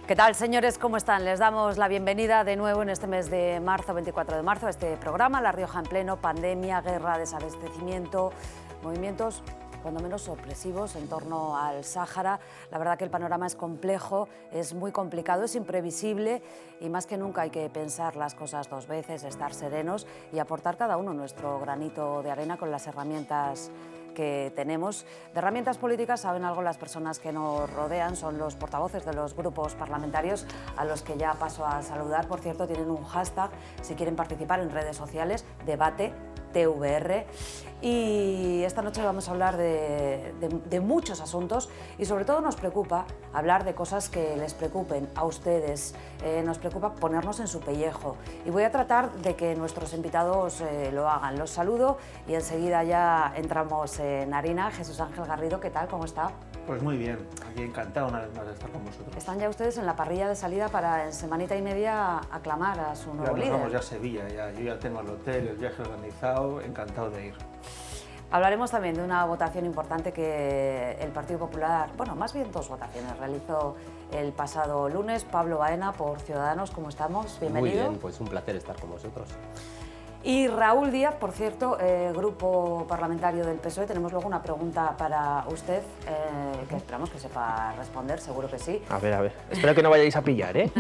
¿Qué tal, señores? ¿Cómo están? Les damos la bienvenida de nuevo en este mes de marzo, 24 de marzo, a este programa La Rioja en pleno, pandemia, guerra, desabastecimiento, movimientos cuando menos sorpresivos en torno al Sáhara. La verdad que el panorama es complejo, es muy complicado, es imprevisible y más que nunca hay que pensar las cosas dos veces, estar serenos y aportar cada uno nuestro granito de arena con las herramientas que tenemos. De herramientas políticas saben algo las personas que nos rodean, son los portavoces de los grupos parlamentarios a los que ya paso a saludar. Por cierto, tienen un hashtag si quieren participar en redes sociales, debate TVR, y esta noche vamos a hablar de muchos asuntos y sobre todo nos preocupa hablar de cosas que les preocupen a ustedes, nos preocupa ponernos en su pellejo y voy a tratar de que nuestros invitados lo hagan. Los saludo y enseguida ya entramos en harina. Jesús Ángel Garrido, ¿qué tal? ¿Cómo está? Pues muy bien, aquí encantado una vez más de estar con vosotros. Están ya ustedes en la parrilla de salida para en semanita y media aclamar a su nuevo líder. Nos vamos ya a Sevilla, yo ya tengo el hotel, el viaje organizado, encantado de ir. Hablaremos también de una votación importante que el Partido Popular, bueno, más bien dos votaciones, realizó el pasado lunes. Pablo Baena, por Ciudadanos, ¿cómo estamos? Bienvenido. Muy bien, pues un placer estar con vosotros. Y Raúl Díaz, por cierto, grupo parlamentario del PSOE. Tenemos luego una pregunta para usted, que esperamos que sepa responder, seguro que sí. A ver, espero que no vayáis a pillar, ¿eh?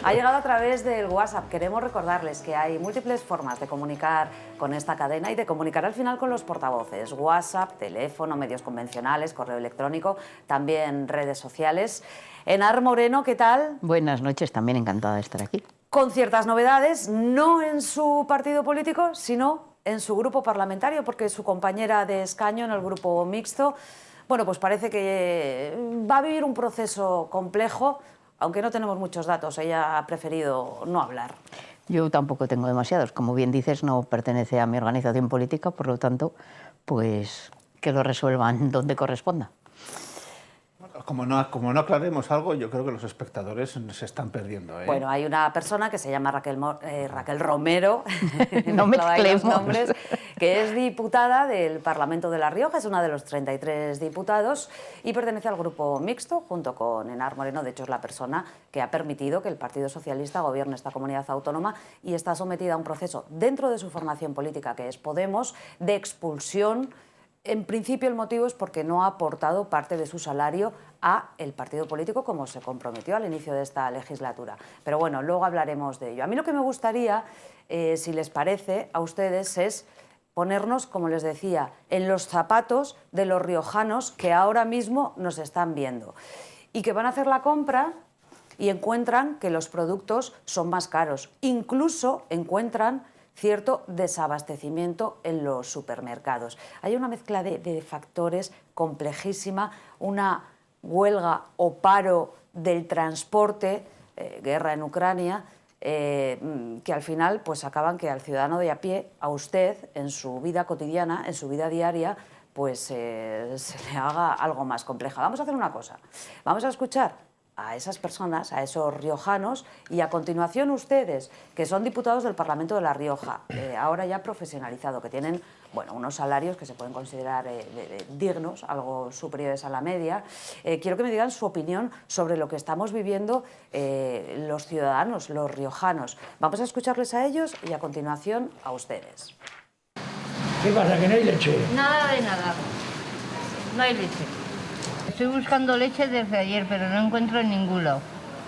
Ha llegado a través del WhatsApp. Queremos recordarles que hay múltiples formas de comunicar con esta cadena y de comunicar al final con los portavoces. WhatsApp, teléfono, medios convencionales, correo electrónico, también redes sociales. Enar Moreno, ¿qué tal? Buenas noches, también encantada de estar aquí. Con ciertas novedades, no en su partido político, sino en su grupo parlamentario, porque su compañera de escaño en el grupo mixto, bueno, pues parece que va a vivir un proceso complejo, aunque no tenemos muchos datos, ella ha preferido no hablar. Yo tampoco tengo demasiados, como bien dices, no pertenece a mi organización política, por lo tanto, pues que lo resuelvan donde corresponda. Como no aclaremos algo, yo creo que los espectadores se están perdiendo, ¿eh? Bueno, hay una persona que se llama Raquel Romero, no mezclemos nombres, que es diputada del Parlamento de La Rioja, es una de los 33 diputados y pertenece al grupo mixto junto con Enar Moreno. De hecho, es la persona que ha permitido que el Partido Socialista gobierne esta comunidad autónoma y está sometida a un proceso dentro de su formación política, que es Podemos, de expulsión. En principio el motivo es porque no ha aportado parte de su salario a el partido político como se comprometió al inicio de esta legislatura. Pero bueno, luego hablaremos de ello. A mí lo que me gustaría, si les parece a ustedes, es ponernos, como les decía, en los zapatos de los riojanos que ahora mismo nos están viendo y que van a hacer la compra y encuentran que los productos son más caros. Incluso encuentran cierto desabastecimiento en los supermercados. Hay una mezcla de factores complejísima, una huelga o paro del transporte, guerra en Ucrania, que al final pues acaban que al ciudadano de a pie, a usted, en su vida cotidiana, en su vida diaria, pues se le haga algo más compleja. Vamos a hacer una cosa, vamos a escuchar a esas personas, a esos riojanos, y a continuación ustedes, que son diputados del Parlamento de La Rioja, ahora ya profesionalizado, que tienen bueno, unos salarios que se pueden considerar dignos, algo superiores a la media. Quiero que me digan su opinión sobre lo que estamos viviendo los ciudadanos, los riojanos. Vamos a escucharles a ellos y a continuación a ustedes. ¿Qué pasa, que no hay leche? Nada de nada, no hay leche. Estoy buscando leche desde ayer, pero no encuentro en ningún lado.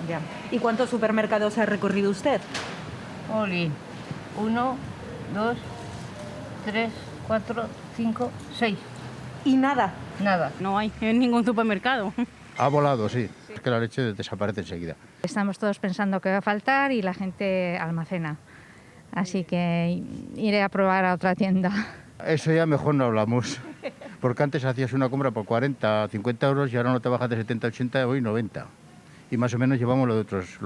Ya. ¿Y cuántos supermercados ha recorrido usted? Oli, 1, 2, 3, 4, 5, 6. ¿Y nada? Nada. No hay en ningún supermercado. Ha volado, sí. Es que la leche desaparece enseguida. Estamos todos pensando que va a faltar y la gente almacena. Así que iré a probar a otra tienda. Eso ya mejor no hablamos. Porque antes hacías una compra por 40, 50 euros y ahora no te bajas de 70, 80, hoy 90. y más o menos llevamos lo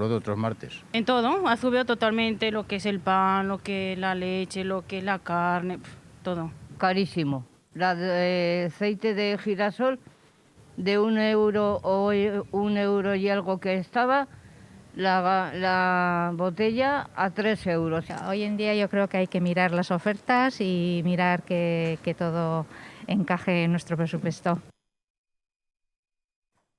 de otros martes. En todo, ha subido totalmente lo que es el pan, lo que es la leche, lo que es la carne, todo. Carísimo. El aceite de girasol de 1 euro o 1 euro y algo que estaba, la botella a 3 euros. Hoy en día yo creo que hay que mirar las ofertas y mirar que todo encaje en nuestro presupuesto.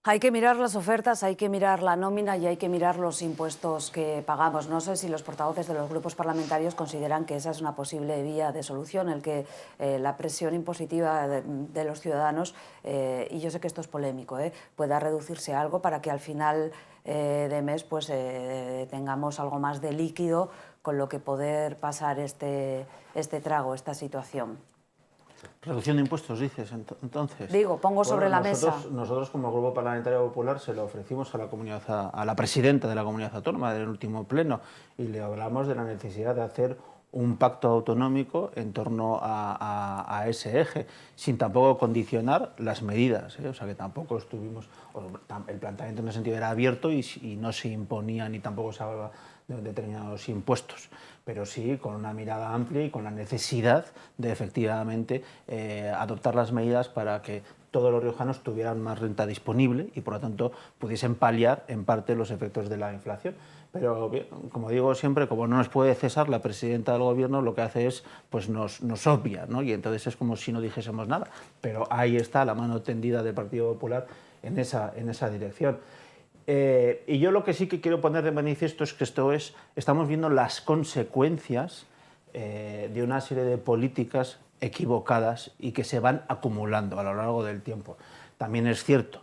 Hay que mirar las ofertas, hay que mirar la nómina y hay que mirar los impuestos que pagamos. No sé si los portavoces de los grupos parlamentarios consideran que esa es una posible vía de solución, el que la presión impositiva de los ciudadanos, y yo sé que esto es polémico, pueda reducirse algo para que al final de mes pues, tengamos algo más de líquido con lo que poder pasar este trago, esta situación. Reducción de impuestos, dices, entonces. Digo, pongo sobre la mesa. Nosotros, como Grupo Parlamentario Popular, se lo ofrecimos a la presidenta de la Comunidad Autónoma del último pleno y le hablamos de la necesidad de hacer un pacto autonómico en torno a ese eje, sin tampoco condicionar las medidas, o sea que tampoco estuvimos, el planteamiento en ese sentido era abierto y no se imponía ni tampoco se hablaba de determinados impuestos, pero sí con una mirada amplia y con la necesidad de efectivamente adoptar las medidas para que todos los riojanos tuvieran más renta disponible y por lo tanto pudiesen paliar en parte los efectos de la inflación. Pero como digo siempre, como no nos puede cesar, la presidenta del gobierno lo que hace es, pues nos obvia, ¿no? Y entonces es como si no dijésemos nada. Pero ahí está la mano tendida del Partido Popular en esa dirección. Y yo lo que sí que quiero poner de manifiesto es que estamos viendo las consecuencias de una serie de políticas equivocadas y que se van acumulando a lo largo del tiempo. También es cierto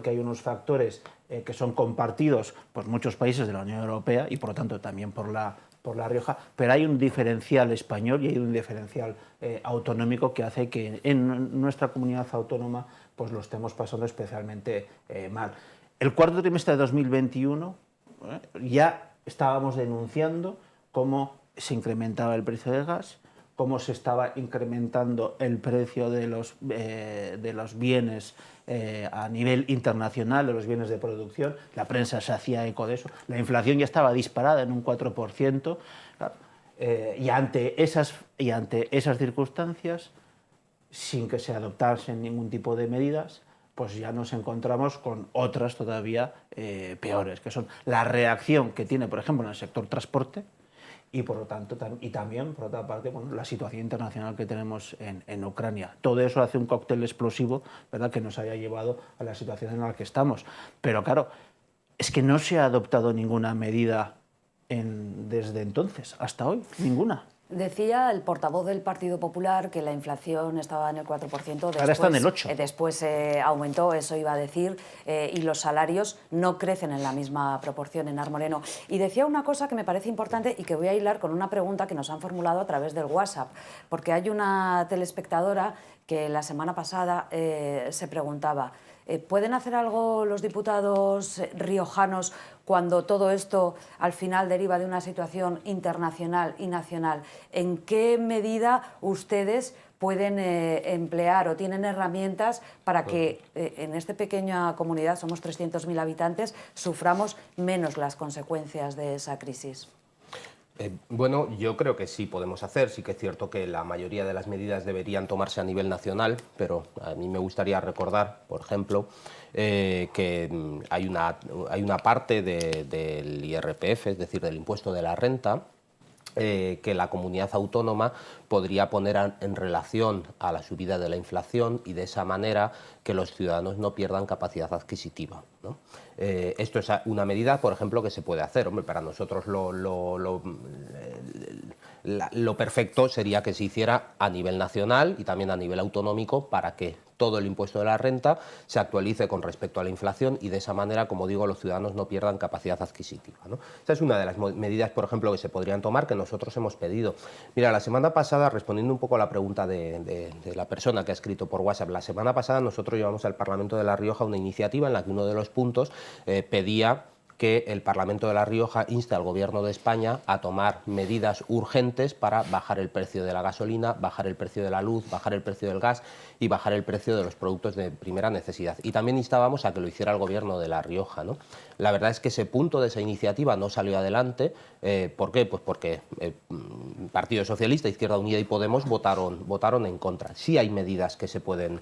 que hay unos factores que son compartidos por muchos países de la Unión Europea y por lo tanto también por La Rioja, pero hay un diferencial español y hay un diferencial autonómico que hace que en nuestra comunidad autónoma pues lo estemos pasando especialmente mal. El cuarto trimestre de 2021 ya estábamos denunciando cómo se incrementaba el precio del gas, cómo se estaba incrementando el precio de los bienes a nivel internacional, de los bienes de producción. La prensa se hacía eco de eso. La inflación ya estaba disparada en un 4%. Claro, y ante esas circunstancias, sin que se adoptasen ningún tipo de medidas, pues ya nos encontramos con otras todavía peores, que son la reacción que tiene, por ejemplo, en el sector transporte, y por lo tanto también por otra parte la situación internacional que tenemos en Ucrania. Todo eso hace un cóctel explosivo, ¿verdad?, que nos haya llevado a la situación en la que estamos. Pero claro, es que no se ha adoptado ninguna medida desde entonces hasta hoy, ninguna. Decía el portavoz del Partido Popular que la inflación estaba en el 4%. Después, ahora está en el 8%. Después aumentó, eso iba a decir, y los salarios no crecen en la misma proporción en Armoreno. Y decía una cosa que me parece importante y que voy a hilar con una pregunta que nos han formulado a través del WhatsApp, porque hay una telespectadora que la semana pasada se preguntaba: ¿pueden hacer algo los diputados riojanos cuando todo esto al final deriva de una situación internacional y nacional? ¿En qué medida ustedes pueden emplear o tienen herramientas para que en esta pequeña comunidad, somos 300.000 habitantes, suframos menos las consecuencias de esa crisis? Bueno, yo creo que sí podemos hacer. Sí que es cierto que la mayoría de las medidas deberían tomarse a nivel nacional, pero a mí me gustaría recordar, por ejemplo, que hay una parte del IRPF, es decir, del impuesto de la renta, que la comunidad autónoma podría poner en relación a la subida de la inflación y de esa manera que los ciudadanos no pierdan capacidad adquisitiva, ¿no? Esto es una medida, por ejemplo, que se puede hacer. Hombre, para nosotros lo perfecto sería que se hiciera a nivel nacional y también a nivel autonómico para que todo el impuesto de la renta se actualice con respecto a la inflación y de esa manera, como digo, los ciudadanos no pierdan capacidad adquisitiva, ¿no? Esa es una de las medidas, por ejemplo, que se podrían tomar, que nosotros hemos pedido. Mira, la semana pasada, respondiendo un poco a la pregunta de la persona que ha escrito por WhatsApp, la semana pasada nosotros llevamos al Parlamento de La Rioja una iniciativa en la que uno de los puntos pedía que el Parlamento de La Rioja inste al Gobierno de España a tomar medidas urgentes para bajar el precio de la gasolina, bajar el precio de la luz, bajar el precio del gas y bajar el precio de los productos de primera necesidad. Y también instábamos a que lo hiciera el Gobierno de La Rioja, ¿no? La verdad es que ese punto de esa iniciativa no salió adelante. ¿Por qué? Pues porque Partido Socialista, Izquierda Unida y Podemos votaron en contra. Sí hay medidas que se pueden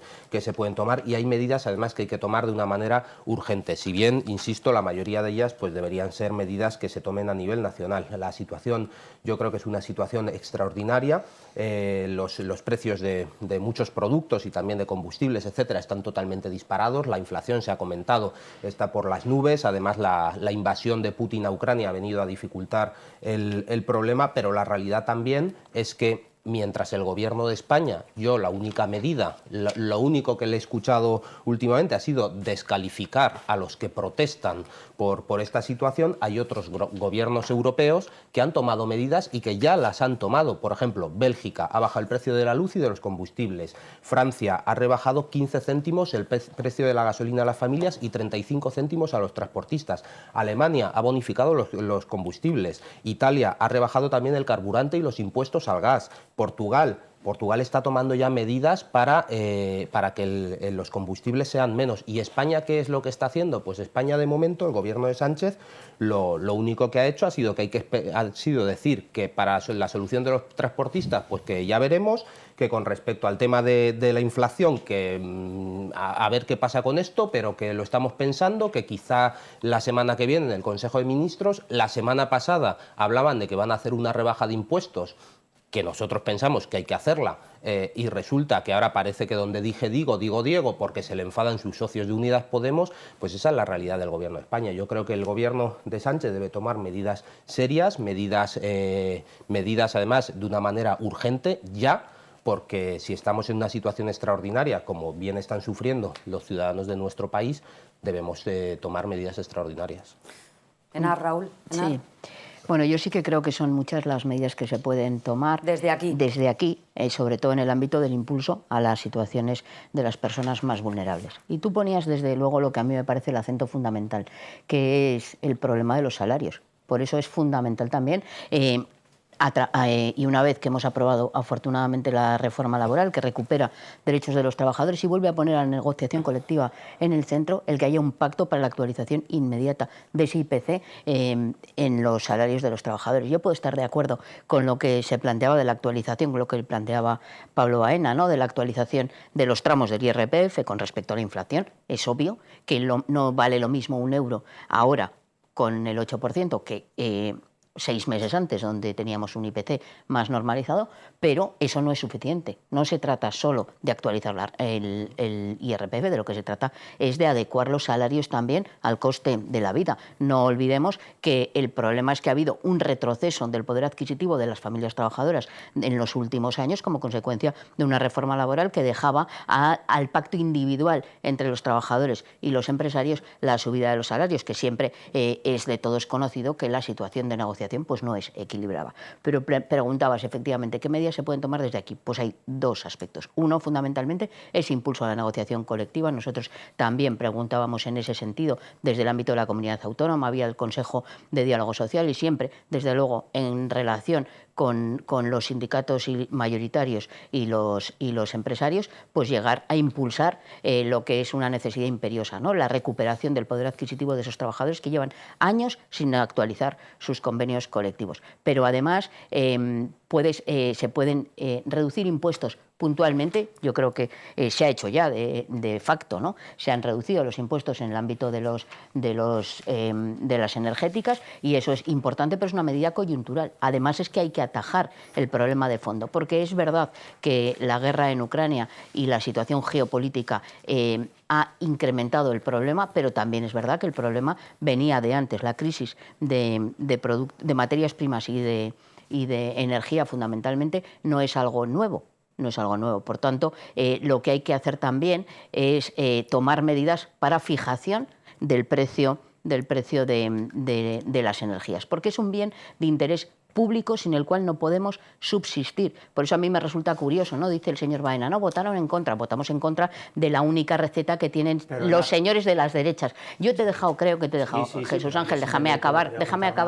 tomar, y hay medidas además que hay que tomar de una manera urgente. Si bien, insisto, la mayoría de ellas pues deberían ser medidas que se tomen a nivel nacional. La situación, yo creo que es una situación extraordinaria. Los precios de muchos productos y también de combustibles, etcétera, están totalmente disparados. La inflación, se ha comentado, está por las nubes. Además, la invasión de Putin a Ucrania ha venido a dificultar el problema, pero la realidad también es que mientras el Gobierno de España, yo la única medida, lo único que le he escuchado últimamente ha sido descalificar a los que protestan por esta situación, hay otros gobiernos europeos que han tomado medidas y que ya las han tomado. Por ejemplo, Bélgica ha bajado el precio de la luz y de los combustibles. Francia ha rebajado 15 céntimos el precio de la gasolina a las familias y 35 céntimos a los transportistas. Alemania ha bonificado los combustibles. Italia ha rebajado también el carburante y los impuestos al gas. Portugal está tomando ya medidas para que los combustibles sean menos. ¿Y España qué es lo que está haciendo? Pues España, de momento, el Gobierno de Sánchez, lo único que ha hecho ha sido decir que para la solución de los transportistas, pues que ya veremos, que con respecto al tema de la inflación, que a ver qué pasa con esto, pero que lo estamos pensando, que quizá la semana que viene en el Consejo de Ministros. La semana pasada hablaban de que van a hacer una rebaja de impuestos, que nosotros pensamos que hay que hacerla, y resulta que ahora parece que donde dije digo Diego, porque se le enfadan sus socios de Unidas Podemos. Pues esa es la realidad del Gobierno de España. Yo creo que el Gobierno de Sánchez debe tomar medidas serias, medidas además de una manera urgente, ya, porque si estamos en una situación extraordinaria, como bien están sufriendo los ciudadanos de nuestro país, debemos tomar medidas extraordinarias. Enar, Raúl. Enar. Sí. Bueno, yo sí que creo que son muchas las medidas que se pueden tomar desde aquí, sobre todo en el ámbito del impulso a las situaciones de las personas más vulnerables. Y tú ponías desde luego lo que a mí me parece el acento fundamental, que es el problema de los salarios. Por eso es fundamental también, y una vez que hemos aprobado afortunadamente la reforma laboral que recupera derechos de los trabajadores y vuelve a poner a la negociación colectiva en el centro, el que haya un pacto para la actualización inmediata de ese IPC en los salarios de los trabajadores. Yo puedo estar de acuerdo con lo que se planteaba de la actualización, con lo que planteaba Pablo Baena, ¿no?, de la actualización de los tramos del IRPF con respecto a la inflación. Es obvio que no vale lo mismo un euro ahora con el 8% que 6 meses antes, donde teníamos un IPC más normalizado, pero eso no es suficiente. No se trata solo de actualizar el IRPF, de lo que se trata es de adecuar los salarios también al coste de la vida. No olvidemos que el problema es que ha habido un retroceso del poder adquisitivo de las familias trabajadoras en los últimos años como consecuencia de una reforma laboral que dejaba al pacto individual entre los trabajadores y los empresarios la subida de los salarios, que siempre es de todos conocido que la situación de negociación pues no es equilibrada. Pero preguntabas efectivamente qué medidas se pueden tomar desde aquí. Pues hay dos aspectos. Uno, fundamentalmente, es impulso a la negociación colectiva. Nosotros también preguntábamos en ese sentido desde el ámbito de la comunidad autónoma. Había el Consejo de Diálogo Social y siempre, desde luego, en relación con los sindicatos mayoritarios y los empresarios, pues llegar a impulsar lo que es una necesidad imperiosa, ¿no?, la recuperación del poder adquisitivo de esos trabajadores que llevan años sin actualizar sus convenios colectivos. Pero además se pueden reducir impuestos puntualmente. Yo creo que se ha hecho ya de facto, ¿no? Se han reducido los impuestos en el ámbito de las energéticas, y eso es importante, pero es una medida coyuntural. Además es que hay que atajar el problema de fondo, porque es verdad que la guerra en Ucrania y la situación geopolítica ha incrementado el problema, pero también es verdad que el problema venía de antes. La crisis de materias primas y de energía, fundamentalmente, no es algo nuevo. No es algo nuevo. Por tanto, lo que hay que hacer también es tomar medidas para fijación del precio de las energías, porque es un bien de interés público sin el cual no podemos subsistir. Por eso a mí me resulta curioso, ¿no? Dice el señor Baena, no, votaron en contra, votamos en contra de la única receta que tienen los señores de las derechas. Yo te he dejado, creo que te he dejado, Jesús Ángel, déjame acabar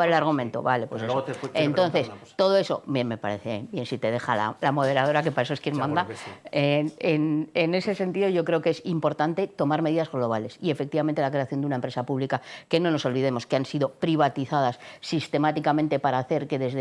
el argumento. Vale, pues eso. Entonces, todo eso, bien, me parece bien si te deja la moderadora, que para eso es quien manda. En ese sentido, yo creo que es importante tomar medidas globales y efectivamente la creación de una empresa pública, que no nos olvidemos que han sido privatizadas sistemáticamente para hacer que desde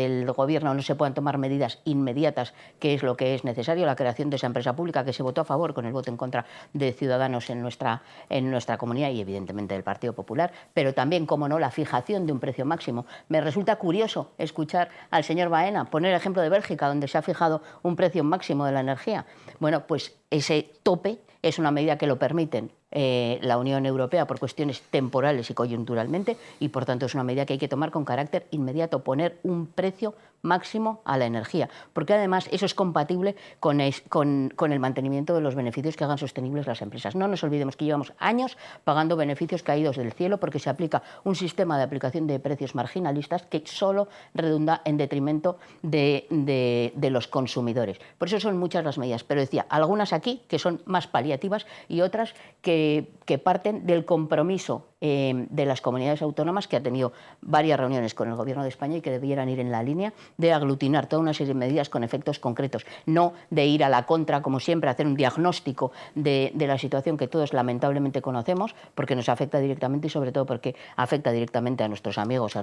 el gobierno no se puedan tomar medidas inmediatas, que es lo que es necesario, la creación de esa empresa pública que se votó a favor con el voto en contra de Ciudadanos en nuestra comunidad y evidentemente del Partido Popular, pero también, como no, la fijación de un precio máximo. Me resulta curioso escuchar al señor Baena poner el ejemplo de Bélgica, donde se ha fijado un precio máximo de la energía. Bueno, pues ese tope es una medida que lo permiten la Unión Europea por cuestiones temporales y coyunturalmente, y por tanto es una medida que hay que tomar con carácter inmediato, poner un precio máximo a la energía, porque además eso es compatible con el mantenimiento de los beneficios que hagan sostenibles las empresas. No nos olvidemos que llevamos años pagando beneficios caídos del cielo porque se aplica un sistema de aplicación de precios marginalistas que solo redunda en detrimento de los consumidores. Por eso son muchas las medidas, pero decía, algunas aquí que son más paliativas y otras que parten del compromiso de las comunidades autónomas, que ha tenido varias reuniones con el Gobierno de España y que debieran ir en la línea de aglutinar toda una serie de medidas con efectos concretos, no de ir a la contra, como siempre, hacer un diagnóstico de la situación que todos lamentablemente conocemos, porque nos afecta directamente y sobre todo porque afecta directamente a nuestros amigos, a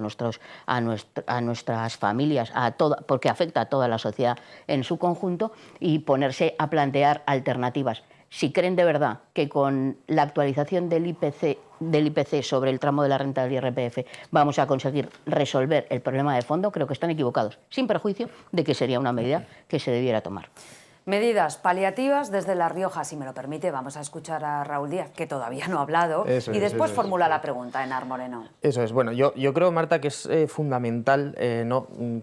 nuestras familias, porque afecta a toda la sociedad en su conjunto, y ponerse a plantear alternativas. Si creen de verdad que con la actualización del IPC sobre el tramo de la renta del IRPF vamos a conseguir resolver el problema de fondo, creo que están equivocados, sin perjuicio de que sería una medida que se debiera tomar. Medidas paliativas desde La Rioja, si me lo permite. Vamos a escuchar a Raúl Díaz, que todavía no ha hablado, y después formula la pregunta, Enar Moreno. Eso es. Bueno, yo creo, Marta, que es fundamental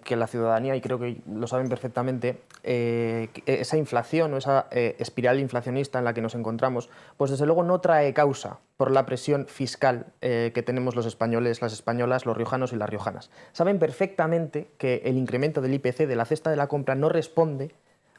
que la ciudadanía, y creo que lo saben perfectamente, esa inflación o esa espiral inflacionista en la que nos encontramos, pues desde luego no trae causa por la presión fiscal que tenemos los españoles, las españolas, los riojanos y las riojanas. Saben perfectamente que el incremento del IPC de la cesta de la compra no responde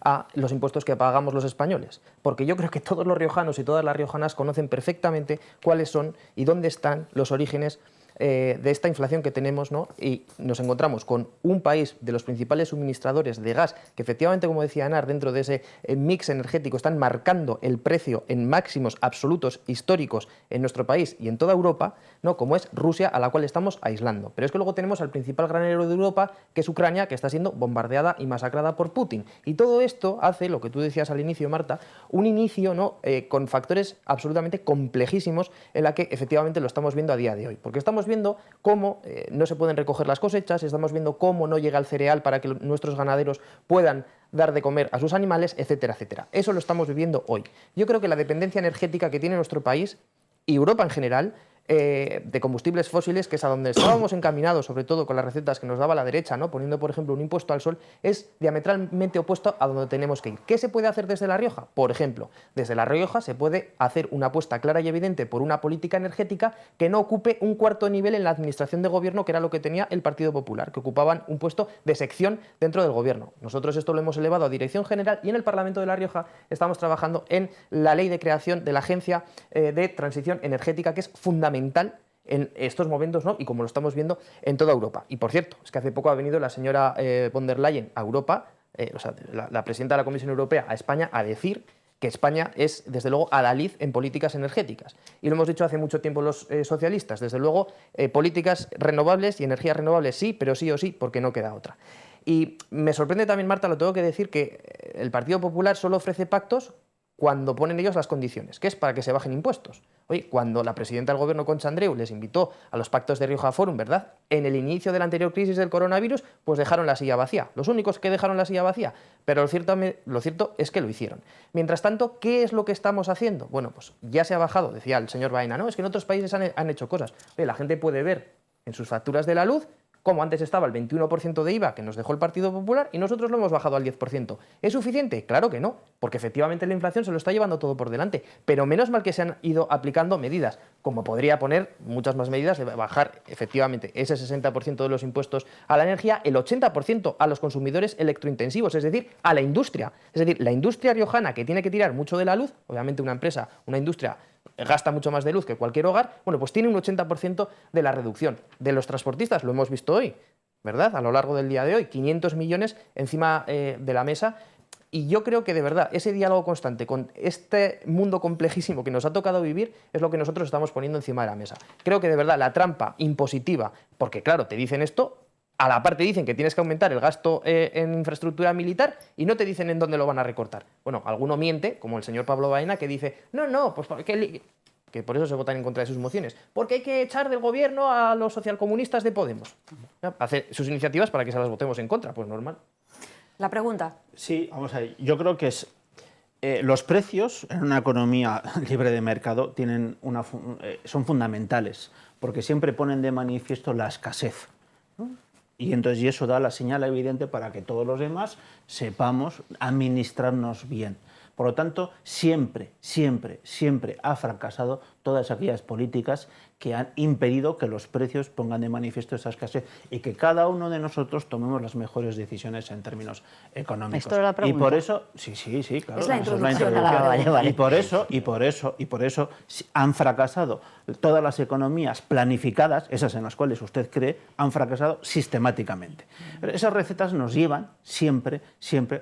a los impuestos que pagamos los españoles, porque yo creo que todos los riojanos y todas las riojanas conocen perfectamente cuáles son y dónde están los orígenes de esta inflación que tenemos, ¿no? Y nos encontramos con un país de los principales suministradores de gas que efectivamente, como decía Enar, dentro de ese mix energético están marcando el precio en máximos absolutos históricos en nuestro país y en toda Europa, ¿no? Como es Rusia, a la cual estamos aislando. Pero es que luego tenemos al principal granero de Europa, que es Ucrania, que está siendo bombardeada y masacrada por Putin. Y todo esto hace, lo que tú decías al inicio, Marta, un inicio, ¿no? Con factores absolutamente complejísimos en la que efectivamente lo estamos viendo a día de hoy. Porque estamos viendo cómo no se pueden recoger las cosechas, estamos viendo cómo no llega el cereal para que nuestros ganaderos puedan dar de comer a sus animales, etcétera, etcétera. Eso lo estamos viviendo hoy. Yo creo que la dependencia energética que tiene nuestro país y Europa en general de combustibles fósiles, que es a donde estábamos encaminados, sobre todo con las recetas que nos daba la derecha, ¿no? Poniendo, por ejemplo, un impuesto al sol, es diametralmente opuesto a donde tenemos que ir. ¿Qué se puede hacer desde La Rioja? Por ejemplo, desde La Rioja se puede hacer una apuesta clara y evidente por una política energética que no ocupe un cuarto nivel en la administración de gobierno, que era lo que tenía el Partido Popular, que ocupaban un puesto de sección dentro del gobierno. Nosotros esto lo hemos elevado a Dirección General y en el Parlamento de La Rioja estamos trabajando en la ley de creación de la Agencia de Transición Energética, que es fundamental en estos momentos, ¿no? Y como lo estamos viendo en toda Europa. Y por cierto, es que hace poco ha venido la señora von der Leyen a Europa, la presidenta de la Comisión Europea a España, a decir que España es, desde luego, adalid en políticas energéticas. Y lo hemos dicho hace mucho tiempo los socialistas. Desde luego, políticas renovables y energías renovables sí, pero sí o sí, porque no queda otra. Y me sorprende también, Marta, lo tengo que decir, que el Partido Popular solo ofrece pactos cuando ponen ellos las condiciones, que es para que se bajen impuestos. Oye, cuando la presidenta del gobierno, Concha Andreu, les invitó a los pactos de Rioja Forum, ¿verdad?, en el inicio de la anterior crisis del coronavirus, pues dejaron la silla vacía. Los únicos que dejaron la silla vacía, pero lo cierto es que lo hicieron. Mientras tanto, ¿qué es lo que estamos haciendo? Bueno, pues ya se ha bajado, decía el señor Baena, no, es que en otros países han hecho cosas. Oye, la gente puede ver en sus facturas de la luz como antes estaba el 21% de IVA que nos dejó el Partido Popular y nosotros lo hemos bajado al 10%. ¿Es suficiente? Claro que no, porque efectivamente la inflación se lo está llevando todo por delante, pero menos mal que se han ido aplicando medidas, como podría poner muchas más medidas de bajar efectivamente ese 60% de los impuestos a la energía, el 80% a los consumidores electrointensivos, es decir, a la industria. Es decir, la industria riojana, que tiene que tirar mucho de la luz, obviamente una empresa, una industria gasta mucho más de luz que cualquier hogar, bueno, pues tiene un 80% de la reducción. De los transportistas, lo hemos visto hoy, ¿verdad? A lo largo del día de hoy, 500 millones encima de la mesa. Y yo creo que de verdad ese diálogo constante con este mundo complejísimo que nos ha tocado vivir es lo que nosotros estamos poniendo encima de la mesa. Creo que de verdad la trampa impositiva, porque claro, te dicen esto, a la parte dicen que tienes que aumentar el gasto en infraestructura militar y no te dicen en dónde lo van a recortar. Bueno, alguno miente, como el señor Pablo Baena, que dice, no, pues que por eso se votan en contra de sus mociones, porque hay que echar del gobierno a los socialcomunistas de Podemos. Hace sus iniciativas para que se las votemos en contra, pues normal. La pregunta. Sí, vamos a ver. Yo creo que los precios en una economía libre de mercado son fundamentales, porque siempre ponen de manifiesto la escasez, ¿no? Y entonces eso da la señal evidente para que todos los demás sepamos administrarnos bien. Por lo tanto, siempre ha fracasado todas aquellas políticas que han impedido que los precios pongan de manifiesto esa escasez y que cada uno de nosotros tomemos las mejores decisiones en términos económicos. ¿Esto es la pregunta? Y por eso, sí, claro. Es la introducción. Vale. Y por eso han fracasado todas las economías planificadas, esas en las cuales usted cree, han fracasado sistemáticamente. Pero esas recetas nos llevan siempre,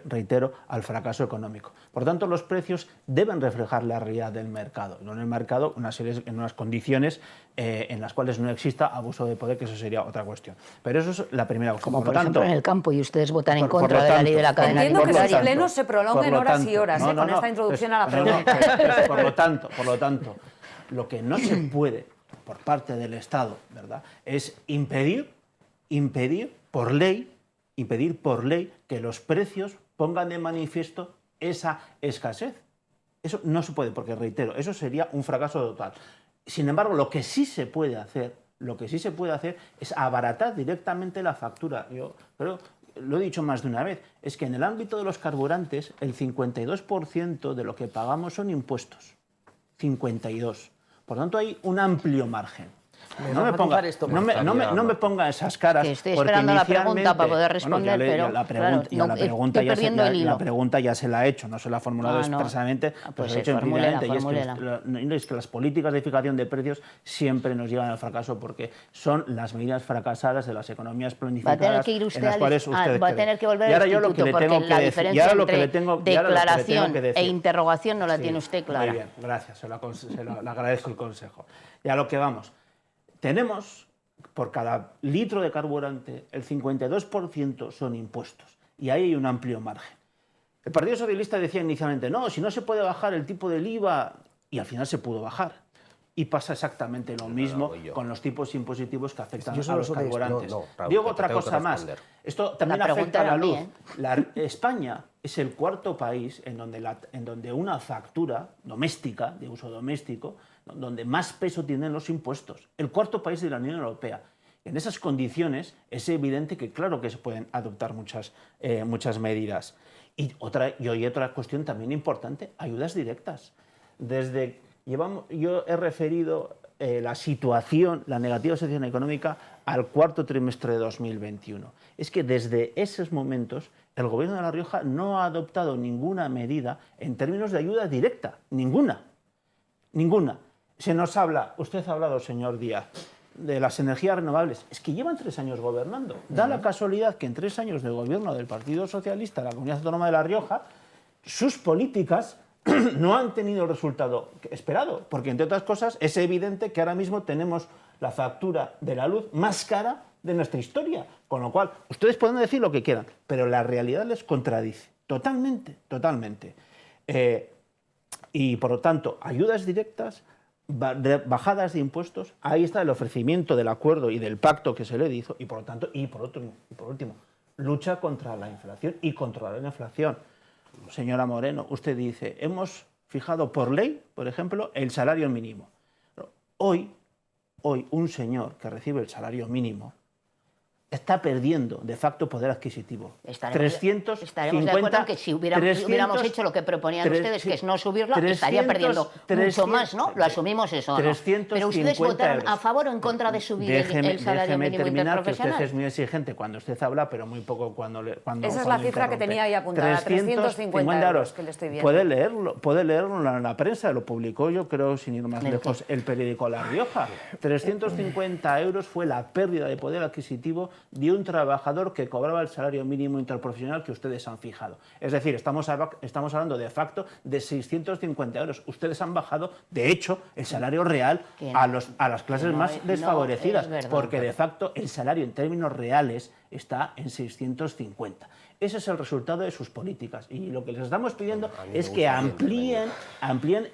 reitero, al fracaso económico. Por tanto, los precios deben reflejar la realidad del mercado, no en el mercado en unas condiciones en las cuales no exista abuso de poder, que eso sería otra cuestión. Pero eso es la primera cuestión. Como por ejemplo en el campo, y ustedes votan en contra de la ley de la cadena alimentaria. Entiendo que los plenos se prolonguen horas y horas con esta introducción a la pregunta. Por lo tanto, lo que no se puede por parte del Estado, ¿verdad?, es impedir por ley que los precios pongan de manifiesto esa escasez. Eso no se puede, porque reitero, eso sería un fracaso total. Sin embargo, lo que sí se puede hacer es abaratar directamente la factura. Yo creo, lo he dicho más de una vez, es que en el ámbito de los carburantes el 52% de lo que pagamos son impuestos. 52%. Por tanto, hay un amplio margen. No me ponga esas caras. Que estoy esperando la pregunta para poder responder, pero la pregunta ya se la he hecho, no se la ha formulado expresamente, pero se ha hecho implícitamente. Y es que las políticas de fijación de precios siempre nos llevan al fracaso, porque son las medidas fracasadas de las economías planificadas. Va a tener que ir usted en las cuales usted va a tener que volver al instituto, porque la diferencia entre declaración e interrogación no la tiene usted clara. Muy bien, gracias, le agradezco el consejo. Y a lo que vamos. Tenemos, por cada litro de carburante, el 52% son impuestos. Y ahí hay un amplio margen. El Partido Socialista decía inicialmente, no, si no se puede bajar el tipo del IVA, y al final se pudo bajar. Y pasa exactamente lo mismo con los tipos impositivos que afectan a los carburantes. Digo otra cosa más. Esto también afecta a la luz. España es el cuarto país en donde una factura doméstica, de uso doméstico, donde más peso tienen los impuestos. El cuarto país de la Unión Europea. En esas condiciones es evidente que claro que se pueden adoptar muchas medidas. Y otra cuestión también importante, ayudas directas. Yo he referido la negativa situación económica al cuarto trimestre de 2021. Es que desde esos momentos el Gobierno de La Rioja no ha adoptado ninguna medida en términos de ayuda directa. Ninguna. Usted ha hablado, señor Díaz, de las energías renovables. Es que llevan 3 años gobernando. Da la casualidad que en 3 años de gobierno del Partido Socialista en la Comunidad Autónoma de La Rioja, sus políticas no han tenido el resultado esperado, porque entre otras cosas es evidente que ahora mismo tenemos la factura de la luz más cara de nuestra historia, con lo cual ustedes pueden decir lo que quieran, pero la realidad les contradice totalmente. Y por lo tanto, ayudas directas, bajadas de impuestos, ahí está el ofrecimiento del acuerdo y del pacto que se le hizo, y por último, lucha contra la inflación y controlar la inflación. Señora Moreno, usted dice, hemos fijado por ley, por ejemplo, el salario mínimo. Hoy un señor que recibe el salario mínimo está perdiendo de facto poder adquisitivo. Estaremos de acuerdo en que si hubiéramos hecho lo que proponían ustedes, que es no subirlo, estaría perdiendo mucho más, ¿no? Lo asumimos eso, ¿no? Pero ustedes votaron a favor o en contra de subir el salario mínimo interprofesional. Usted es muy exigente cuando usted habla, pero muy poco cuando Esa es la cifra que tenía ahí apuntada, 350 euros, que le estoy viendo. Puede leerlo en la prensa, lo publicó, yo creo, sin ir más lejos, el periódico La Rioja. 350 euros fue la pérdida de poder adquisitivo de un trabajador que cobraba el salario mínimo interprofesional que ustedes han fijado. Es decir, estamos hablando de facto de 650 euros. Ustedes han bajado, de hecho, el salario real a las clases más desfavorecidas, porque de facto el salario en términos reales está en 650. Ese es el resultado de sus políticas. Y lo que les estamos pidiendo es que amplíen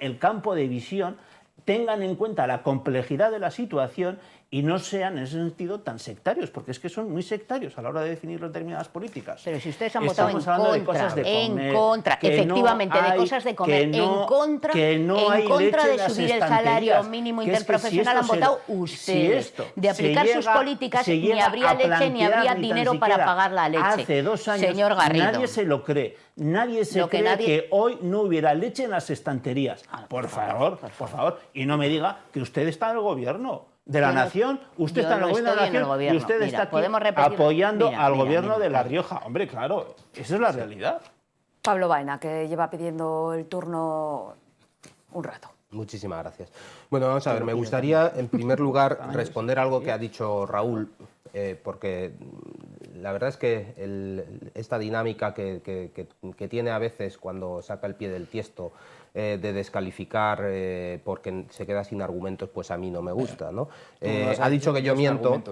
el campo de visión, tengan en cuenta la complejidad de la situación y no sean en ese sentido tan sectarios, porque es que son muy sectarios a la hora de definir determinadas políticas. Pero si ustedes han votado en contra, efectivamente, de cosas de comer, en contra de subir el salario mínimo interprofesional, han votado ustedes. De aplicar sus políticas ni habría leche ni habría dinero para pagar la leche. Hace 2 años, señor Garrido, nadie se lo cree. Nadie se cree que hoy no hubiera leche en las estanterías. Por favor. Y no me diga que usted está en el gobierno de la nación, usted está en el gobierno de la nación y usted está aquí apoyando al gobierno de La Rioja. Hombre, claro, esa es la realidad. Pablo Baena, que lleva pidiendo el turno un rato. Muchísimas gracias. Bueno, vamos a ver, me gustaría en primer lugar responder algo que ha dicho Raúl, porque la verdad es que esta dinámica que tiene a veces cuando saca el pie del tiesto, de descalificar porque se queda sin argumentos, pues a mí no me gusta, ¿no? Ha dicho que yo miento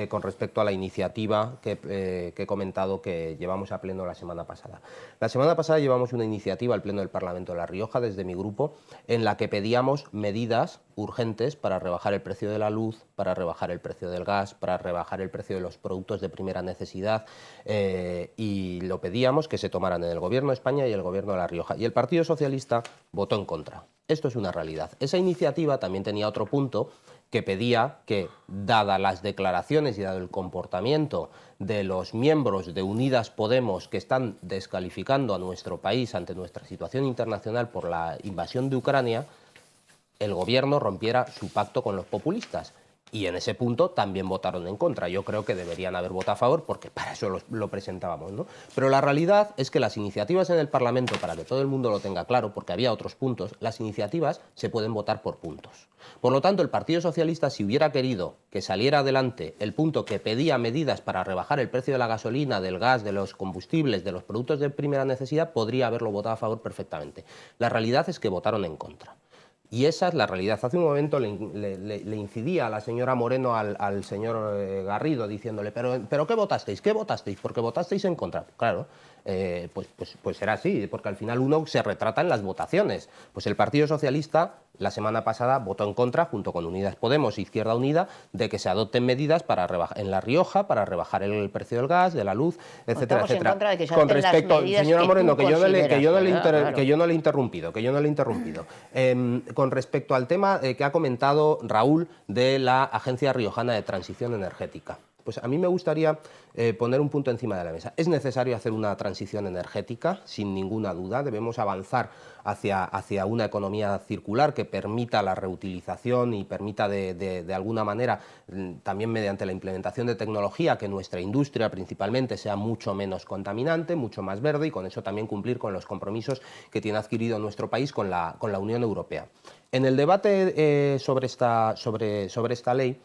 con respecto a la iniciativa que he comentado que llevamos a pleno la semana pasada. La semana pasada llevamos una iniciativa al pleno del Parlamento de La Rioja desde mi grupo en la que pedíamos medidas urgentes para rebajar el precio de la luz, para rebajar el precio del gas, para rebajar el precio de los productos de primera necesidad, y lo pedíamos que se tomaran en el Gobierno de España y el Gobierno de La Rioja. Y el Partido Socialista votó en contra. Esto es una realidad. Esa iniciativa también tenía otro punto que pedía que, dadas las declaraciones y dado el comportamiento de los miembros de Unidas Podemos que están descalificando a nuestro país ante nuestra situación internacional por la invasión de Ucrania, el Gobierno rompiera su pacto con los populistas. Y en ese punto también votaron en contra. Yo creo que deberían haber votado a favor porque para eso lo presentábamos, ¿no? Pero la realidad es que las iniciativas en el Parlamento, para que todo el mundo lo tenga claro, porque había otros puntos, las iniciativas se pueden votar por puntos. Por lo tanto, el Partido Socialista, si hubiera querido que saliera adelante el punto que pedía medidas para rebajar el precio de la gasolina, del gas, de los combustibles, de los productos de primera necesidad, podría haberlo votado a favor perfectamente. La realidad es que votaron en contra. Y esa es la realidad. Hace un momento le incidía a la señora Moreno al señor Garrido diciéndole, ¿pero qué votasteis? ¿Qué votasteis? Porque votasteis en contra. Claro, pues era así, porque al final uno se retrata en las votaciones. Pues el Partido Socialista la semana pasada votó en contra, junto con Unidas Podemos e Izquierda Unida, de que se adopten medidas para rebajar en La Rioja, para rebajar el precio del gas, de la luz, etcétera, etcétera. En contra de que se con respecto, señora Moreno, que yo no le he interrumpido. Con respecto al tema que ha comentado Raúl de la Agencia Riojana de Transición Energética. Pues a mí me gustaría poner un punto encima de la mesa. Es necesario hacer una transición energética, sin ninguna duda. Debemos avanzar hacia una economía circular que permita la reutilización y permita de alguna manera, también mediante la implementación de tecnología, que nuestra industria principalmente sea mucho menos contaminante, mucho más verde, y con eso también cumplir con los compromisos que tiene adquirido nuestro país con la Unión Europea. En el debate sobre esta ley,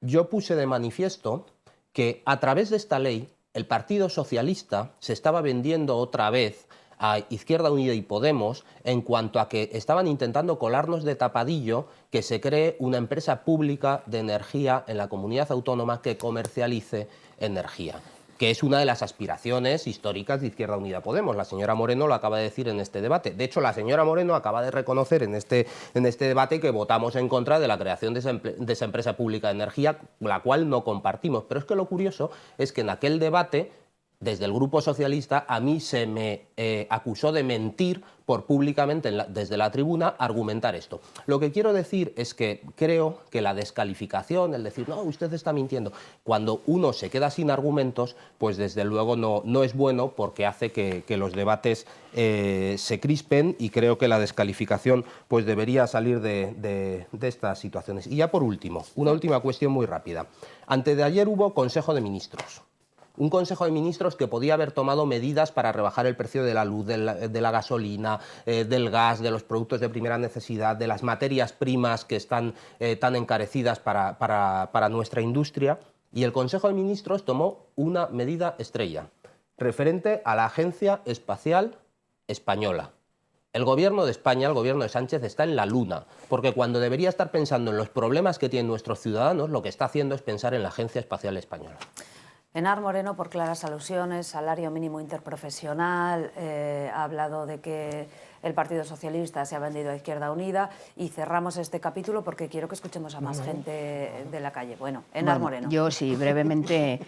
yo puse de manifiesto que a través de esta ley el Partido Socialista se estaba vendiendo otra vez a Izquierda Unida y Podemos en cuanto a que estaban intentando colarnos de tapadillo que se cree una empresa pública de energía en la comunidad autónoma que comercialice energía, que es una de las aspiraciones históricas de Izquierda Unida Podemos. La señora Moreno lo acaba de decir en este debate. De hecho, la señora Moreno acaba de reconocer en este debate que votamos en contra de la creación de esa empresa pública de energía, la cual no compartimos. Pero es que lo curioso es que en aquel debate desde el Grupo Socialista a mí se me acusó de mentir por públicamente desde la tribuna argumentar esto. Lo que quiero decir es que creo que la descalificación, el decir, no, usted está mintiendo, cuando uno se queda sin argumentos, pues desde luego no es bueno, porque hace que los debates se crispen, y creo que la descalificación pues debería salir de estas situaciones. Y ya por último, una última cuestión muy rápida. Antes de ayer hubo Consejo de Ministros. Un Consejo de Ministros que podía haber tomado medidas para rebajar el precio de la luz, de la gasolina, del gas, de los productos de primera necesidad, de las materias primas que están tan encarecidas para nuestra industria. Y el Consejo de Ministros tomó una medida estrella, referente a la Agencia Espacial Española. El Gobierno de España, el Gobierno de Sánchez, está en la luna, porque cuando debería estar pensando en los problemas que tienen nuestros ciudadanos, lo que está haciendo es pensar en la Agencia Espacial Española. Enar Moreno, por claras alusiones, salario mínimo interprofesional, ha hablado de que el Partido Socialista se ha vendido a Izquierda Unida, y cerramos este capítulo porque quiero que escuchemos a más gente de la calle. Bueno, Enar Moreno. Yo sí, brevemente,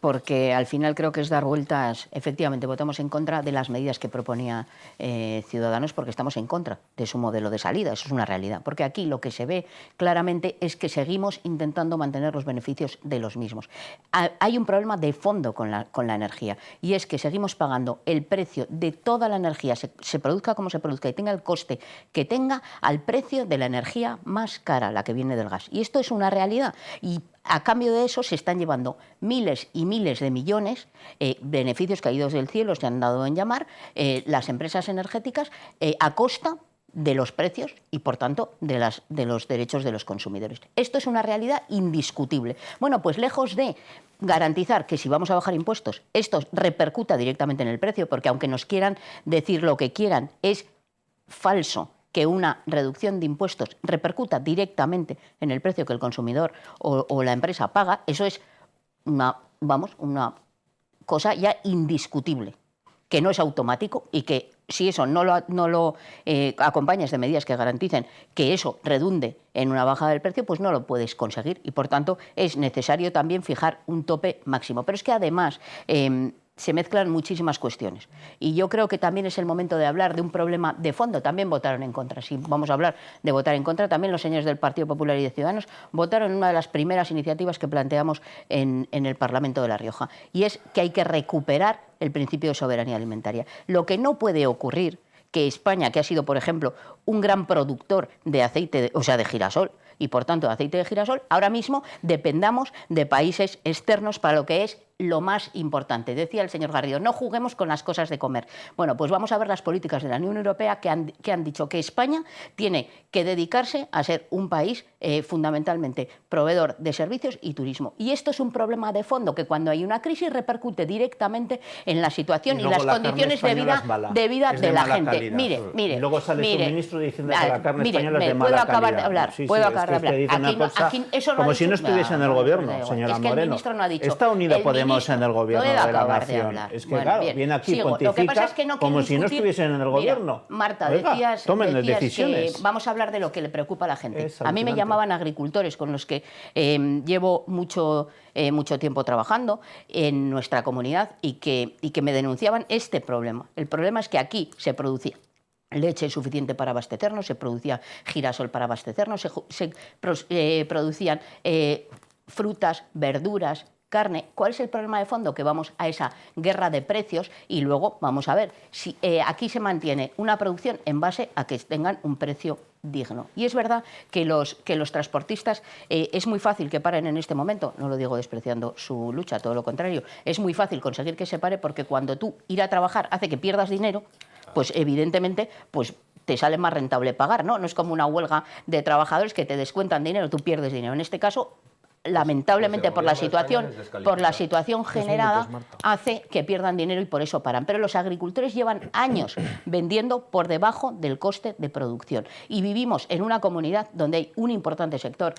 porque al final creo que es dar vueltas. Efectivamente, votamos en contra de las medidas que proponía Ciudadanos, porque estamos en contra de su modelo de salida, eso es una realidad. Porque aquí lo que se ve claramente es que seguimos intentando mantener los beneficios de los mismos. Hay un problema de fondo con la energía, y es que seguimos pagando el precio de toda la energía, se produzca como se produzca y tenga el coste que tenga, al precio de la energía más cara, la que viene del gas. Y esto es una realidad. Y a cambio de eso se están llevando miles y miles de millones, beneficios caídos del cielo, se han dado en llamar, las empresas energéticas, a costa de los precios y, por tanto, de los derechos de los consumidores. Esto es una realidad indiscutible. Bueno, pues lejos de garantizar que si vamos a bajar impuestos, esto repercuta directamente en el precio, porque aunque nos quieran decir lo que quieran, es falso que una reducción de impuestos repercuta directamente en el precio que el consumidor o la empresa paga. Eso es una cosa ya indiscutible, que no es automático, y que si eso no lo acompañas de medidas que garanticen que eso redunde en una bajada del precio, pues no lo puedes conseguir, y por tanto es necesario también fijar un tope máximo. Pero es que además se mezclan muchísimas cuestiones, y yo creo que también es el momento de hablar de un problema de fondo. También votaron en contra. Si vamos a hablar de votar en contra, también los señores del Partido Popular y de Ciudadanos votaron en una de las primeras iniciativas que planteamos en el Parlamento de La Rioja, y es que hay que recuperar el principio de soberanía alimentaria. Lo que no puede ocurrir, que España, que ha sido, por ejemplo, un gran productor de aceite, de girasol, y por tanto de aceite de girasol, ahora mismo dependamos de países externos para lo que es lo más importante. Decía el señor Garrido, no juguemos con las cosas de comer. Bueno, pues vamos a ver las políticas de la Unión Europea que han dicho que España tiene que dedicarse a ser un país fundamentalmente proveedor de servicios y turismo. Y esto es un problema de fondo, que cuando hay una crisis repercute directamente en la situación y las condiciones de vida de la gente. Calidad. Mire, y luego sale su ministro diciendo que la carne española es de puedo mala acabar calidad. de hablar, Sí, puedo sí, acabar de hablar. Aquí Eso no como ha si dicho, no estuviese en el gobierno, señora es que el Moreno. ministro no ha dicho. Está unido Podemos en el gobierno de la nación. Es que claro, bien, viene aquí, sigo. pontifica Lo que pasa es que no como quiero si no discutir. estuviesen en el gobierno. Mira, Marta, Oiga, decías tomen que decisiones. vamos a hablar de lo que le preocupa a la gente. Es A mí me alucinante. llamaban agricultores, con los que llevo mucho tiempo trabajando en nuestra comunidad, y que me denunciaban este problema. El problema es que aquí se producía leche suficiente para abastecernos, se producía girasol para abastecernos, se producían frutas, verduras, carne. ¿Cuál es el problema de fondo? Que vamos a esa guerra de precios, y luego vamos a ver si aquí se mantiene una producción en base a que tengan un precio digno. Y es verdad que los transportistas es muy fácil que paren en este momento, no lo digo despreciando su lucha, todo lo contrario, es muy fácil conseguir que se pare, porque cuando tú ir a trabajar hace que pierdas dinero, pues evidentemente pues te sale más rentable pagar, ¿no? No es como una huelga de trabajadores que te descuentan dinero, tú pierdes dinero. En este caso, lamentablemente por la situación generada, hace que pierdan dinero y por eso paran. Pero los agricultores llevan años vendiendo por debajo del coste de producción, y vivimos en una comunidad donde hay un importante sector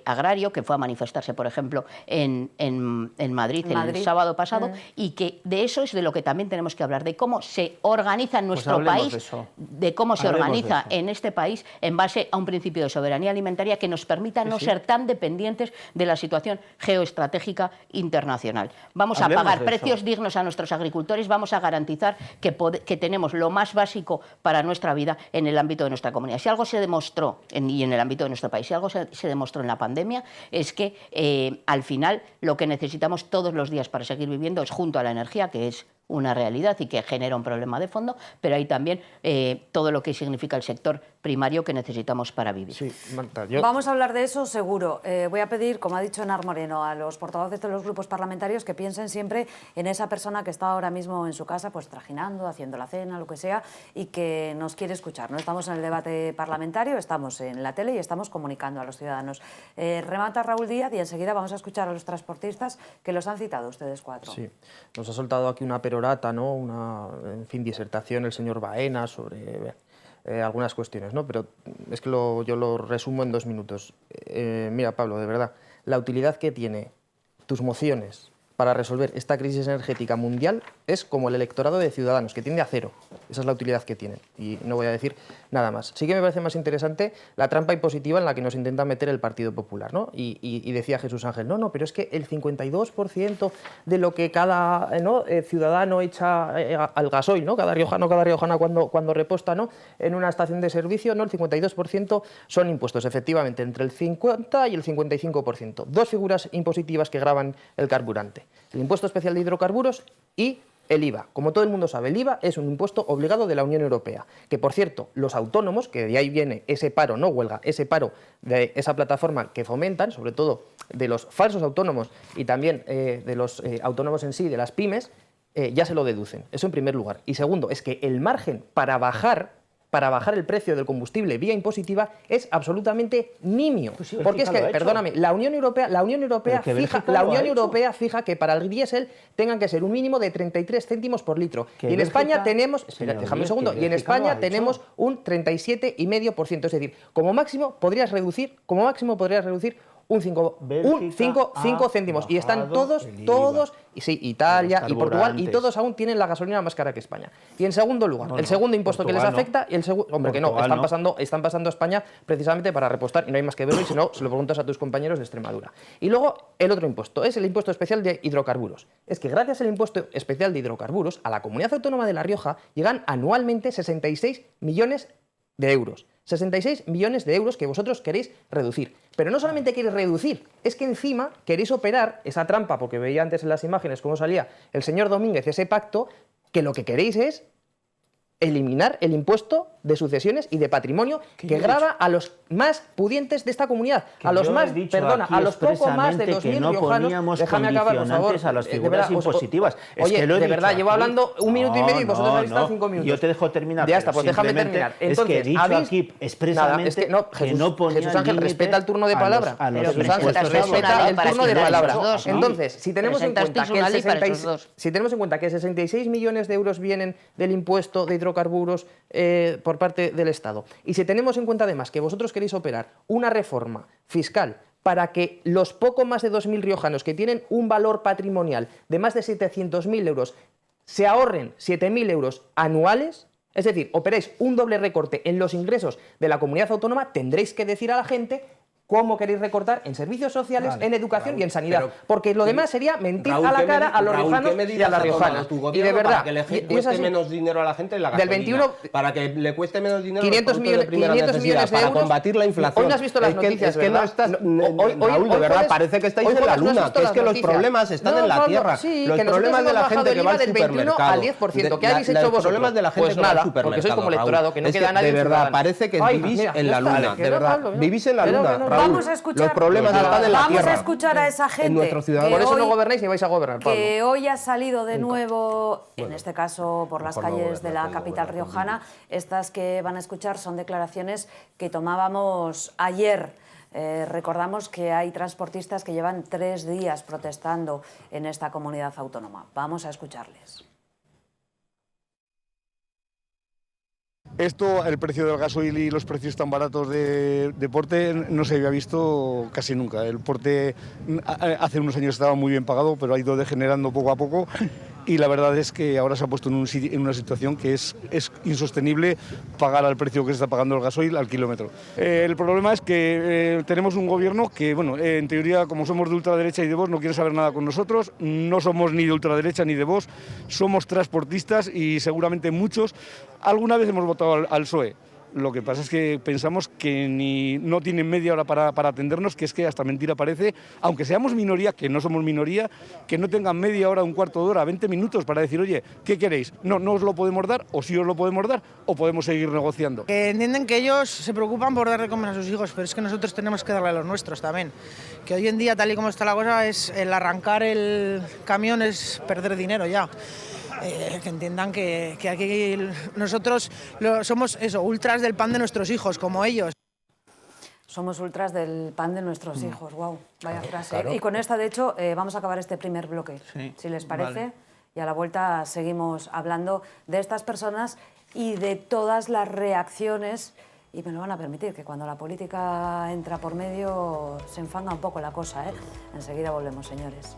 agrario que fue a manifestarse, por ejemplo, en Madrid el sábado pasado, y que de eso es de lo que también tenemos que hablar, de cómo se organiza en nuestro país, de cómo se organiza en este país en base a un principio de soberanía alimentaria que nos permita no ser tan dependientes de la situación geoestratégica internacional. Vamos a pagar precios dignos a nuestros agricultores, vamos a garantizar que tenemos lo más básico para nuestra vida en el ámbito de nuestra comunidad. Si algo se demostró, y en el ámbito de nuestro país, si algo se demostró en la pandemia, es que al final lo que necesitamos todos los días para seguir viviendo es, junto a la energía, que es una realidad y que genera un problema de fondo, pero hay también todo lo que significa el sector primario que necesitamos para vivir. Sí, Marta, Vamos a hablar de eso seguro. Voy a pedir, como ha dicho Enar Moreno, a los portavoces de los grupos parlamentarios que piensen siempre en esa persona que está ahora mismo en su casa, pues trajinando, haciendo la cena, lo que sea, y que nos quiere escuchar. No estamos en el debate parlamentario, estamos en la tele y estamos comunicando a los ciudadanos. Remata Raúl Díaz y enseguida vamos a escuchar a los transportistas que los han citado ustedes cuatro. Sí, nos ha soltado aquí una perorata, ¿no? Una, en fin, disertación el señor Baena sobre algunas cuestiones, ¿no? Pero es que yo lo resumo en 2 minutos. Mira, Pablo, de verdad, la utilidad que tiene tus mociones para resolver esta crisis energética mundial es como el electorado de Ciudadanos, que tiende a 0. Esa es la utilidad que tiene y no voy a decir nada más. Sí que me parece más interesante la trampa impositiva en la que nos intenta meter el Partido Popular, ¿no? Y decía Jesús Ángel, no, pero es que el 52% de lo que cada ciudadano echa al gasoil, ¿no? Cada riojana cuando reposta, ¿no? En una estación de servicio, ¿no? El 52% son impuestos, efectivamente, entre el 50 y el 55%. 2 figuras impositivas que gravan el carburante. El impuesto especial de hidrocarburos y el IVA. Como todo el mundo sabe, el IVA es un impuesto obligado de la Unión Europea, que por cierto, los autónomos, que de ahí viene ese paro, no huelga, ese paro de esa plataforma que fomentan, sobre todo de los falsos autónomos y también de los autónomos en sí, de las pymes, ya se lo deducen. Eso en primer lugar. Y segundo, es que el margen para bajar el precio del combustible vía impositiva es absolutamente nimio. Pues sí, porque es que, perdóname, la Unión Europea fija que para el diésel tengan que ser un mínimo de 33 céntimos por litro. Y en España tenemos, déjame un segundo, y en España tenemos un 37,5%. Es decir, como máximo podrías reducir un 5 céntimos. Y están todos, y sí, Italia y Portugal, y todos aún tienen la gasolina más cara que España. Y en segundo lugar, el segundo impuesto que les afecta, y el segundo, hombre, que no, están pasando a España precisamente para repostar, y no hay más que verlo, y si no, se lo preguntas a tus compañeros de Extremadura. Y luego, el otro impuesto, es el impuesto especial de hidrocarburos. Es que gracias al impuesto especial de hidrocarburos, a la Comunidad Autónoma de La Rioja llegan anualmente 66 millones de euros. 66 millones de euros que vosotros queréis reducir. Pero no solamente queréis reducir, es que encima queréis operar esa trampa, porque veía antes en las imágenes cómo salía el señor Domínguez, ese pacto, que lo que queréis es eliminar el impuesto de sucesiones y de patrimonio que grava a los más pudientes de esta comunidad, a los más, a los poco más de 2.000 riojanos. Déjame acabar, por favor. A las figuras impositivas. Oye, de verdad, llevo hablando 1 minuto y medio y vosotros habéis estado 5 minutos. Yo te dejo terminar. Ya está, pues déjame terminar. Entonces, es que he dicho aquí expresamente que no ponía Jesús Ángel, respeta el turno de palabra. Jesús Ángel, respeta el turno de palabra. Entonces, si tenemos en cuenta que 66 millones de euros vienen del impuesto de hidrocarburos por parte del Estado, y si tenemos en cuenta además que vosotros queréis operar una reforma fiscal para que los poco más de 2.000 riojanos que tienen un valor patrimonial de más de 700.000 euros se ahorren 7.000 euros anuales, es decir, operéis un doble recorte en los ingresos de la comunidad autónoma, tendréis que decir a la gente cómo queréis recortar en servicios sociales, en educación y en sanidad. Porque lo demás sería mentir a la cara a los riojanos y a las riojanas. Y de verdad, para que le cueste menos dinero a la gente la gasolina. Del 21, para que le cueste menos dinero 500 millones de euros para combatir la inflación. Hoy no has visto las noticias, es que no estás, Raúl, de verdad, parece que estáis en la luna, que es que los problemas están en la tierra. Los problemas de la gente que va al supermercado. Al 10%, ¿qué habéis hecho vosotros? Los problemas de la gente que va al supermercado, porque sois como electorado, que no queda nadie. De verdad, parece que vivís en la luna, de verdad. Vivís en la luna. Vamos a escuchar, los problemas están en la tierra. Vamos a escuchar a esa gente por eso no gobernáis ni vais a gobernar, Pablo. Que hoy ha salido de nuevo, en este caso por las calles de la capital riojana. Estas que van a escuchar son declaraciones que tomábamos ayer. Recordamos que hay transportistas que llevan 3 días protestando en esta comunidad autónoma. Vamos a escucharles. Esto, el precio del gasoil y los precios tan baratos de porte no se había visto casi nunca. El porte hace unos años estaba muy bien pagado, pero ha ido degenerando poco a poco y la verdad es que ahora se ha puesto en una situación que es insostenible pagar al precio que se está pagando el gasoil al kilómetro. El problema es que tenemos un gobierno que, bueno, en teoría, como somos de ultraderecha y de Vox, no quiere saber nada con nosotros. No somos ni de ultraderecha ni de Vox, somos transportistas y seguramente muchos alguna vez hemos votado al PSOE. Lo que pasa es que pensamos que no tienen media hora para atendernos, que es que hasta mentira parece, aunque seamos minoría, que no somos minoría, que no tengan media hora, un cuarto de hora, 20 minutos para decir, oye, ¿qué queréis? No os lo podemos dar, o sí os lo podemos dar, o podemos seguir negociando. Que entienden que ellos se preocupan por dar de comer a sus hijos, pero es que nosotros tenemos que darle a los nuestros también. Que hoy en día, tal y como está la cosa, el arrancar el camión es perder dinero ya. Que entiendan que aquí nosotros somos ultras del pan de nuestros hijos, como ellos. Somos ultras del pan de nuestros hijos, wow, vaya frase. Claro. Y con esta, de hecho, vamos a acabar este primer bloque, si les parece. Vale. Y a la vuelta seguimos hablando de estas personas y de todas las reacciones. Y me lo van a permitir, que cuando la política entra por medio se enfanga un poco la cosa, ¿eh? Enseguida volvemos, señores.